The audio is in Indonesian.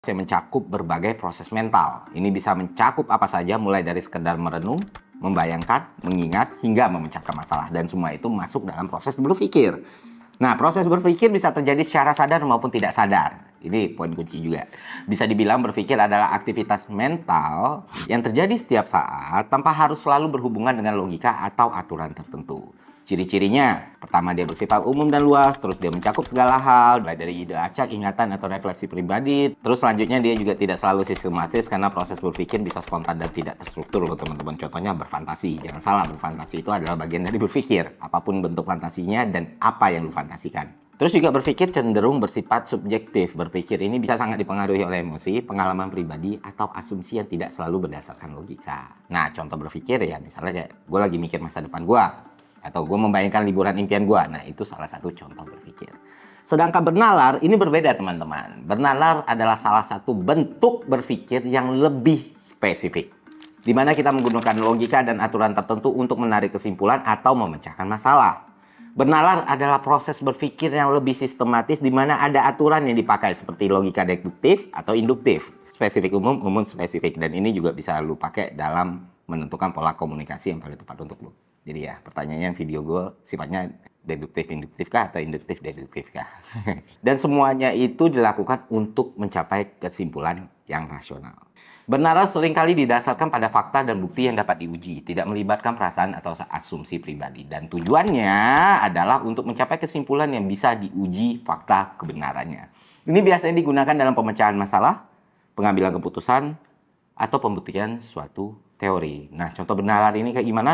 Saya mencakup berbagai proses mental. Ini bisa mencakup apa saja, mulai dari sekedar merenung, membayangkan, mengingat, hingga memecahkan masalah. Dan semua itu masuk dalam proses berpikir. Nah, proses berpikir bisa terjadi secara sadar maupun tidak sadar. Ini poin kunci juga. Bisa dibilang berpikir adalah aktivitas mental yang terjadi setiap saat tanpa harus selalu berhubungan dengan logika atau aturan tertentu. Ciri-cirinya, pertama dia bersifat umum dan luas, terus dia mencakup segala hal, baik dari ide acak, ingatan, atau refleksi pribadi. Terus selanjutnya dia juga tidak selalu sistematis karena proses berpikir bisa spontan dan tidak terstruktur loh teman-teman. Contohnya berfantasi. Jangan salah, berfantasi itu adalah bagian dari berpikir. Apapun bentuk fantasinya dan apa yang lu fantasikan. Terus juga berpikir cenderung bersifat subjektif. Berpikir ini bisa sangat dipengaruhi oleh emosi, pengalaman pribadi, atau asumsi yang tidak selalu berdasarkan logika. Nah, contoh berpikir ya misalnya kayak gue lagi mikir masa depan gue, atau gue membayangkan liburan impian gue. Nah, itu salah satu contoh berpikir. Sedangkan bernalar ini berbeda teman-teman. Bernalar adalah salah satu bentuk berpikir yang lebih spesifik, di mana kita menggunakan logika dan aturan tertentu untuk menarik kesimpulan atau memecahkan masalah. Bernalar adalah proses berpikir yang lebih sistematis, di mana ada aturan yang dipakai seperti logika deduktif atau induktif. Spesifik umum, umum spesifik. Dan ini juga bisa lu pakai dalam menentukan pola komunikasi yang paling tepat untuk lu. Jadi ya, pertanyaannya video gue sifatnya deduktif-induktif kah atau induktif-deduktif kah? Dan semuanya itu dilakukan untuk mencapai kesimpulan yang rasional. Bernalar seringkali didasarkan pada fakta dan bukti yang dapat diuji, tidak melibatkan perasaan atau asumsi pribadi. Dan tujuannya adalah untuk mencapai kesimpulan yang bisa diuji fakta kebenarannya. Ini biasanya digunakan dalam pemecahan masalah, pengambilan keputusan, atau pembuktian suatu teori. Nah, contoh bernalar ini kayak gimana?